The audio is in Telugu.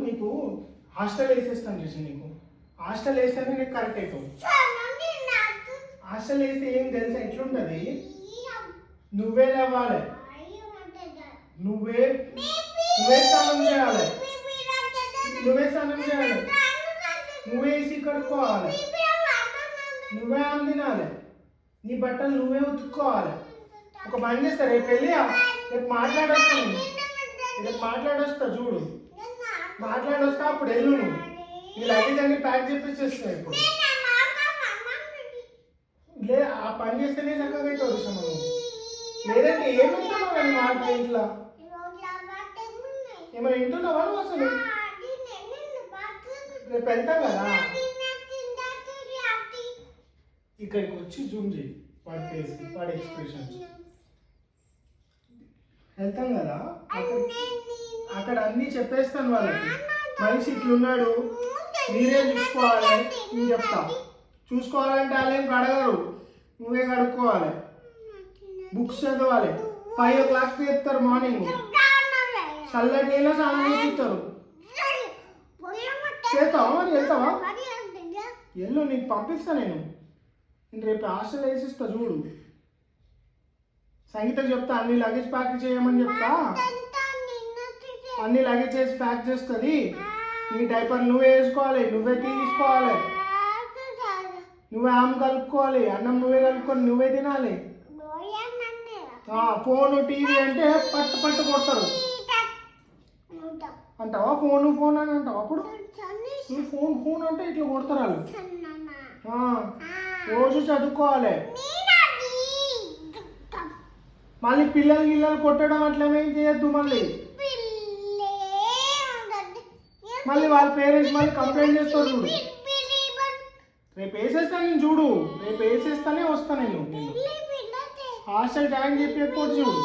నీకు హాస్టల్ వేసేస్తాను చూసి నీకు హాస్టల్ వేస్తేనే నీకు కరెక్ట్ అవుతావు. హాస్టల్ వేస్తే ఏం తెలుసా ఎట్లుంటది, నువ్వే లేవాలి, నువ్వే స్నానం చేయాలి, నువ్వే వేసి కడుక్కోవాలి, నువ్వే అన్నం తినాలి, నీ బట్టలు నువ్వే ఉతుక్కోవాలి. ఒక పని చేస్తా, రేపు వెళ్ళి రేపు మాట్లాడొస్తాను, రేపు మాట్లాడొస్తా చూడు, మాట్లాడొస్తా అప్పుడు వెళ్ళు. నువ్వు నీ లగేజ్ అన్ని ప్యాక్ చేపించేస్తా. ఇప్పుడు లే ఆ పని చేస్తేనే చక్కగా అవుతావు విషయం. లేదంటే ఏమిస్తున్నావు కానీ మాట ఇంట్లో ఏమైనా వింటున్నావా నువ్వు అసలు? రేపు వెళ్తాం కదా, ఇక్కడికి వచ్చి జూమ్ చేయి వాడి ఫేస్, వాడి ఎక్స్ప్రెషన్స్. వెళ్తాం కదా అక్కడ అన్నీ చెప్పేస్తాను వాళ్ళకి. మనిషి ఇట్లున్నాడు, మీరే చూసుకోవాలి. నేను చెప్తా, చూసుకోవాలంటే వాళ్ళు ఏం కడగరు, నువ్వే కడుక్కోవాలి. బుక్స్ చదవాలి. 5 o'clock చెప్తారు మార్నింగ్, చల్లటి నీళ్ళ స్నానం చేపిస్తారు. చేస్తావా మరి? వెళ్తావా? వెళ్ళు, నీకు పంపిస్తా. నేను రేపు హాస్టల్ వేసిస్తా చూడు. సంగీతకు చెప్తా అన్ని లగేజ్ ప్యాక్ చేయమని చెప్తా, అన్ని లగేజ్ చేసి ప్యాక్ చేస్తుంది. నీ డైపర్ నువ్వే వేసుకోవాలి, నువ్వే తీసుకోవాలి, నువ్వే ఆమె కలుపుకోవాలి, అన్నం నువ్వే కలుపుకొని నువ్వే తినాలి. ఫోను టీవీ అంటే పట్టు పట్టు కొడతారు అంటావా? ఫోన్ ఫోన్ అని అంటావా? అప్పుడు ఫోన్ ఫోన్ అంటే ఇట్లా కొడతారు వాళ్ళు. రోజు చదువుకోవాలి. మళ్ళీ పిల్లలు కొట్టడం అట్లనేం చేయొద్దు. మళ్ళీ వాళ్ళ పేరెంట్స్ మళ్ళీ కంప్లైంట్ చేస్తారు చూడు. రేపు వేసేస్తాను నేను చూడు, రేపు వేసేస్తానే వస్తాను నేను. హాస్టల్ ట్యాంక్ చెప్పి ఎక్కువ చూడు.